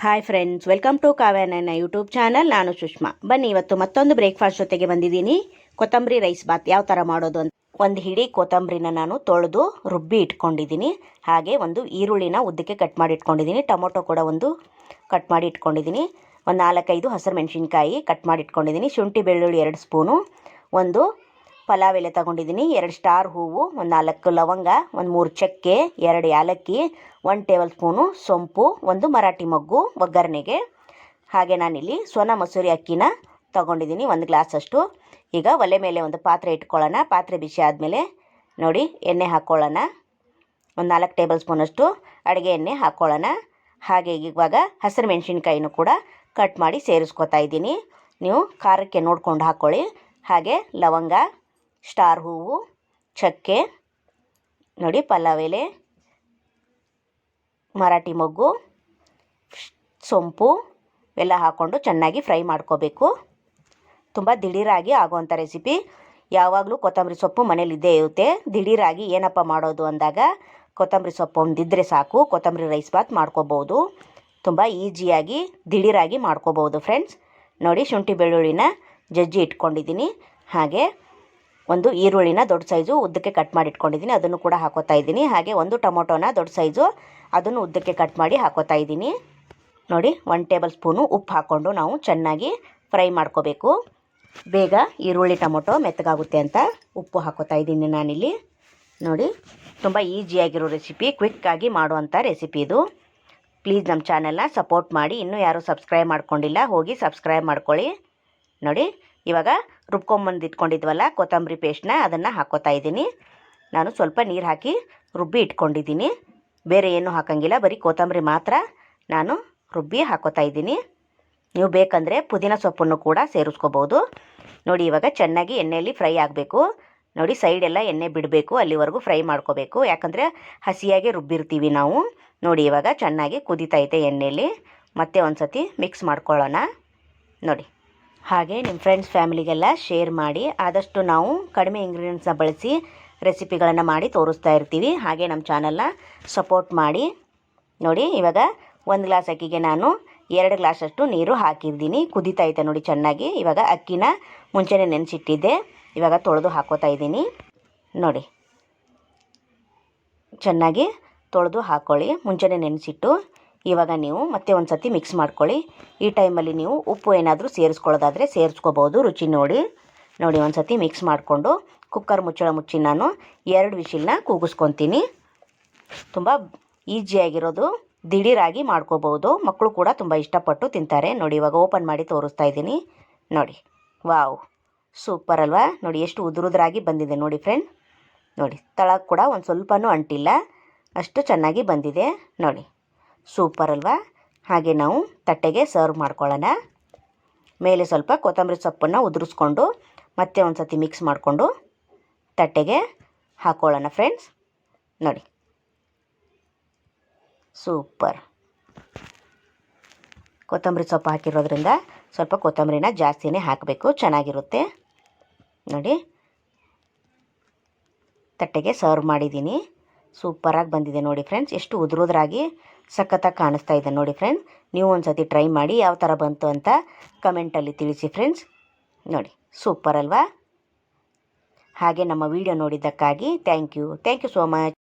Hi friends, welcome to ಕಾವ್ಯ ನನ್ನ YouTube channel. ನಾನು ಸುಷ್ಮಾ. ಬನ್ನಿ, ಇವತ್ತು ಮತ್ತೊಂದು ಬ್ರೇಕ್ಫಾಸ್ಟ್ ಜೊತೆಗೆ ಬಂದಿದ್ದೀನಿ. ಕೊತ್ತಂಬರಿ ರೈಸ್ ಬಾತ್ ಯಾವ ಥರ ಮಾಡೋದು ಅಂತ. ಒಂದು ಹಿಡಿ ಕೊತ್ತಂಬರಿನ ನಾನು ತೊಳೆದು ರುಬ್ಬಿ ಇಟ್ಕೊಂಡಿದ್ದೀನಿ. ಹಾಗೆ ಒಂದು ಈರುಳ್ಳಿನ ಉದ್ದಕ್ಕೆ ಕಟ್ ಮಾಡಿ ಇಟ್ಕೊಂಡಿದ್ದೀನಿ. ಟೊಮೊಟೊ ಕೂಡ ಒಂದು ಕಟ್ ಮಾಡಿ ಇಟ್ಕೊಂಡಿದ್ದೀನಿ. ಒಂದು 4-5 ಹಸಿರು ಮೆಣಸಿನ್ಕಾಯಿ ಕಟ್ ಮಾಡಿ ಇಟ್ಕೊಂಡಿದ್ದೀನಿ. ಶುಂಠಿ ಬೆಳ್ಳುಳ್ಳಿ 2 ಸ್ಪೂನು, ಒಂದು ಪಲಾವ್ ಎಲೆ ತೊಗೊಂಡಿದ್ದೀನಿ, 2 ಸ್ಟಾರ್ ಹೂವು, ಒಂದು 4 ಲವಂಗ, ಒಂದು 3 ಚಕ್ಕೆ, 2 ಯಾಲಕ್ಕಿ, 1 ಟೇಬಲ್ ಸ್ಪೂನು ಸೊಂಪು, ಒಂದು ಮರಾಠಿ ಮೊಗ್ಗು ಒಗ್ಗರಣೆಗೆ. ಹಾಗೆ ನಾನಿಲ್ಲಿ ಸೋನಾ ಮಸೂರಿ ಅಕ್ಕಿನ ತೊಗೊಂಡಿದ್ದೀನಿ, 1 ಗ್ಲಾಸಷ್ಟು. ಈಗ ಒಲೆ ಮೇಲೆ ಒಂದು ಪಾತ್ರೆ ಇಟ್ಕೊಳ್ಳೋಣ. ಪಾತ್ರೆ ಬಿಸಿ ಆದಮೇಲೆ ನೋಡಿ ಎಣ್ಣೆ ಹಾಕ್ಕೊಳ್ಳೋಣ. ಒಂದು 4 ಟೇಬಲ್ ಸ್ಪೂನಷ್ಟು ಅಡುಗೆ ಎಣ್ಣೆ ಹಾಕ್ಕೊಳ್ಳೋಣ. ಹಾಗೆ ಇವಾಗ ಹಸಿರು ಮೆಣಸಿನ್ಕಾಯಿನೂ ಕೂಡ ಕಟ್ ಮಾಡಿ ಸೇರಿಸ್ಕೊತಾ ಇದ್ದೀನಿ. ನೀವು ಖಾರಕ್ಕೆ ನೋಡ್ಕೊಂಡು ಹಾಕ್ಕೊಳ್ಳಿ. ಹಾಗೆ ಲವಂಗ, ಸ್ಟಾರ್ ಹೂವು, ಚಕ್ಕೆ, ನೋಡಿ ಪಲಾವ್ ಎಲೆ, ಮರಾಠಿ ಮೊಗ್ಗು, ಸೊಂಪು ಎಲ್ಲ ಹಾಕ್ಕೊಂಡು ಚೆನ್ನಾಗಿ ಫ್ರೈ ಮಾಡ್ಕೋಬೇಕು. ತುಂಬ ದಿಢೀರಾಗಿ ಆಗುವಂಥ ರೆಸಿಪಿ. ಯಾವಾಗಲೂ ಕೊತ್ತಂಬರಿ ಸೊಪ್ಪು ಮನೇಲಿ ಇದ್ದೇ ಇರುತ್ತೆ. ದಿಢೀರಾಗಿ ಏನಪ್ಪ ಮಾಡೋದು ಅಂದಾಗ ಕೊತ್ತಂಬರಿ ಸೊಪ್ಪು ಒಂದಿದ್ದರೆ ಸಾಕು, ಕೊತ್ತಂಬರಿ ರೈಸ್ ಬಾತ್ ಮಾಡ್ಕೋಬೋದು. ತುಂಬ ಈಸಿಯಾಗಿ ದಿಢೀರಾಗಿ ಮಾಡ್ಕೋಬೋದು ಫ್ರೆಂಡ್ಸ್. ನೋಡಿ ಶುಂಠಿ ಬೆಳ್ಳುಳ್ಳಿನ ಜಜ್ಜಿ ಇಟ್ಕೊಂಡಿದ್ದೀನಿ. ಹಾಗೆ ಒಂದು ಈರುಳ್ಳಿನ ದೊಡ್ಡ ಸೈಜು ಉದ್ದಕ್ಕೆ ಕಟ್ ಮಾಡಿ ಇಟ್ಕೊಂಡಿದ್ದೀನಿ, ಅದನ್ನು ಕೂಡ ಹಾಕೋತಾ ಇದ್ದೀನಿ. ಹಾಗೆ ಒಂದು ಟೊಮೊಟೊನ ದೊಡ್ಡ ಸೈಜು ಅದನ್ನು ಉದ್ದಕ್ಕೆ ಕಟ್ ಮಾಡಿ ಹಾಕೋತಾ ಇದ್ದೀನಿ. ನೋಡಿ 1 ಟೇಬಲ್ ಸ್ಪೂನು ಉಪ್ಪು ಹಾಕ್ಕೊಂಡು ನಾವು ಚೆನ್ನಾಗಿ ಫ್ರೈ ಮಾಡ್ಕೋಬೇಕು. ಬೇಗ ಈರುಳ್ಳಿ ಟೊಮೊಟೊ ಮೆತ್ತಗಾಗುತ್ತೆ ಅಂತ ಉಪ್ಪು ಹಾಕೋತಾ ಇದ್ದೀನಿ ನಾನಿಲ್ಲಿ. ನೋಡಿ ತುಂಬ ಈಸಿಯಾಗಿರೋ ರೆಸಿಪಿ, ಕ್ವಿಕ್ಕಾಗಿ ಮಾಡುವಂಥ ರೆಸಿಪಿ ಇದು. ಪ್ಲೀಸ್ ನಮ್ಮ ಚಾನೆಲ್ನ ಸಪೋರ್ಟ್ ಮಾಡಿ. ಇನ್ನೂ ಯಾರೂ ಸಬ್ಸ್ಕ್ರೈಬ್ ಮಾಡ್ಕೊಂಡಿಲ್ಲ, ಹೋಗಿ ಸಬ್ಸ್ಕ್ರೈಬ್ ಮಾಡ್ಕೊಳ್ಳಿ. ನೋಡಿ ಇವಾಗ ರುಬ್ಕೊಂಬಂದು ಇಟ್ಕೊಂಡಿದ್ವಲ್ಲ ಕೊತ್ತಂಬರಿ ಪೇಸ್ಟ್ನ, ಅದನ್ನು ಹಾಕೋತಾ ಇದ್ದೀನಿ. ನಾನು ಸ್ವಲ್ಪ ನೀರು ಹಾಕಿ ರುಬ್ಬಿ ಇಟ್ಕೊಂಡಿದ್ದೀನಿ. ಬೇರೆ ಏನೂ ಹಾಕೋಂಗಿಲ್ಲ, ಬರೀ ಕೊತ್ತಂಬರಿ ಮಾತ್ರ ನಾನು ರುಬ್ಬಿ ಹಾಕೋತಾ ಇದ್ದೀನಿ. ನೀವು ಬೇಕಂದರೆ ಪುದೀನ ಸೊಪ್ಪನ್ನು ಕೂಡ ಸೇರಿಸ್ಕೋಬೋದು. ನೋಡಿ ಇವಾಗ ಚೆನ್ನಾಗಿ ಎಣ್ಣೆಯಲ್ಲಿ ಫ್ರೈ ಆಗಬೇಕು. ನೋಡಿ ಸೈಡೆಲ್ಲ ಎಣ್ಣೆ ಬಿಡಬೇಕು, ಅಲ್ಲಿವರೆಗೂ ಫ್ರೈ ಮಾಡ್ಕೋಬೇಕು. ಯಾಕಂದರೆ ಹಸಿಯಾಗಿ ರುಬ್ಬಿರ್ತೀವಿ ನಾವು. ನೋಡಿ ಇವಾಗ ಚೆನ್ನಾಗಿ ಕುದೀತೈತೆ ಎಣ್ಣೆಯಲ್ಲಿ. ಮತ್ತೆ ಒಂದು ಸತಿ ಮಿಕ್ಸ್ ಮಾಡ್ಕೊಳ್ಳೋಣ. ನೋಡಿ ಹಾಗೆ ನಿಮ್ಮ ಫ್ರೆಂಡ್ಸ್ ಫ್ಯಾಮಿಲಿಗೆಲ್ಲ ಶೇರ್ ಮಾಡಿ. ಆದಷ್ಟು ನಾವು ಕಡಿಮೆ ಇಂಗ್ರೀಡಿಯೆಂಟ್ಸ್ನ ಬಳಸಿ ರೆಸಿಪಿಗಳನ್ನು ಮಾಡಿ ತೋರಿಸ್ತಾ ಇರ್ತೀವಿ. ಹಾಗೆ ನಮ್ಮ ಚಾನಲ್ನ ಸಪೋರ್ಟ್ ಮಾಡಿ. ನೋಡಿ ಇವಾಗ 1 ಗ್ಲಾಸ್ ಅಕ್ಕಿಗೆ ನಾನು 2 ಗ್ಲಾಸಷ್ಟು ನೀರು ಹಾಕಿದ್ದೀನಿ. ಕುದೀತೈತೆ ನೋಡಿ ಚೆನ್ನಾಗಿ. ಇವಾಗ ಅಕ್ಕಿನ ಮುಂಚೆನೇ ನೆನೆಸಿಟ್ಟಿದ್ದೆ, ಇವಾಗ ತೊಳೆದು ಹಾಕೋತಾ ಇದ್ದೀನಿ. ನೋಡಿ ಚೆನ್ನಾಗಿ ತೊಳೆದು ಹಾಕ್ಕೊಳ್ಳಿ, ಮುಂಚೆನೇ ನೆನೆಸಿಟ್ಟು. ಇವಾಗ ನೀವು ಮತ್ತೆ ಒಂದು ಸತಿ ಮಿಕ್ಸ್ ಮಾಡ್ಕೊಳ್ಳಿ. ಈ ಟೈಮಲ್ಲಿ ನೀವು ಉಪ್ಪು ಏನಾದರೂ ಸೇರಿಸ್ಕೊಳ್ಳೋದಾದರೆ ಸೇರಿಸ್ಕೋಬೋದು, ರುಚಿ ನೋಡಿ. ನೋಡಿ ಒಂದು ಸತಿ ಮಿಕ್ಸ್ ಮಾಡಿಕೊಂಡು ಕುಕ್ಕರ್ ಮುಚ್ಚಳ ಮುಚ್ಚಿ ನಾನು 2 ವಿಷಿಲ್ನ ಕೂಗಿಸ್ಕೊತೀನಿ. ತುಂಬ ಈಸಿಯಾಗಿರೋದು, ದಿಢೀರಾಗಿ ಮಾಡ್ಕೋಬೋದು. ಮಕ್ಕಳು ಕೂಡ ತುಂಬ ಇಷ್ಟಪಟ್ಟು ತಿಂತಾರೆ. ನೋಡಿ ಇವಾಗ ಓಪನ್ ಮಾಡಿ ತೋರಿಸ್ತಾ ಇದ್ದೀನಿ. ನೋಡಿ ವಾವ್, ಸೂಪರ್ ಅಲ್ವಾ? ನೋಡಿ ಎಷ್ಟು ಉದುರುದ್ರಾಗಿ ಬಂದಿದೆ ನೋಡಿ ಫ್ರೆಂಡ್. ನೋಡಿ ತಳ ಕೂಡ ಒಂದು ಸ್ವಲ್ಪನೂ ಅಂಟಿಲ್ಲ, ಅಷ್ಟು ಚೆನ್ನಾಗಿ ಬಂದಿದೆ. ನೋಡಿ ಸೂಪರ್ ಅಲ್ವಾ? ಹಾಗೆ ನಾವು ತಟ್ಟೆಗೆ ಸರ್ವ್ ಮಾಡ್ಕೊಳ್ಳೋಣ. ಮೇಲೆ ಸ್ವಲ್ಪ ಕೊತ್ತಂಬರಿ ಸೊಪ್ಪನ್ನು ಉದುರಿಸ್ಕೊಂಡು ಮತ್ತೆ ಒಂದು ಸತಿ ಮಿಕ್ಸ್ ಮಾಡಿಕೊಂಡು ತಟ್ಟೆಗೆ ಹಾಕ್ಕೊಳ್ಳೋಣ ಫ್ರೆಂಡ್ಸ್. ನೋಡಿ ಸೂಪರ್. ಕೊತ್ತಂಬರಿ ಸೊಪ್ಪು ಹಾಕಿರೋದ್ರಿಂದ ಸ್ವಲ್ಪ ಕೊತ್ತಂಬರಿನ ಜಾಸ್ತಿನೇ ಹಾಕಬೇಕು, ಚೆನ್ನಾಗಿರುತ್ತೆ. ನೋಡಿ ತಟ್ಟೆಗೆ ಸರ್ವ್ ಮಾಡಿದ್ದೀನಿ. ಸೂಪರಾಗಿ ಬಂದಿದೆ ನೋಡಿ ಫ್ರೆಂಡ್ಸ್. ಎಷ್ಟು ಉದುರುದ್ರಾಗಿ ಸಖತ್ತಾಗಿ ಕಾಣಿಸ್ತಾ ಇದೆ ನೋಡಿ ಫ್ರೆಂಡ್ಸ್. ನೀವು ಒಂದು ಸತಿ ಟ್ರೈ ಮಾಡಿ, ಯಾವ ಥರ ಬಂತು ಅಂತ ಕಮೆಂಟಲ್ಲಿ ತಿಳಿಸಿ ಫ್ರೆಂಡ್ಸ್. ನೋಡಿ ಸೂಪರ್ ಅಲ್ವಾ? ಹಾಗೆ ನಮ್ಮ ವಿಡಿಯೋ ನೋಡಿದ್ದಕ್ಕಾಗಿ ಥ್ಯಾಂಕ್ ಯು ಸೋ ಮಚ್.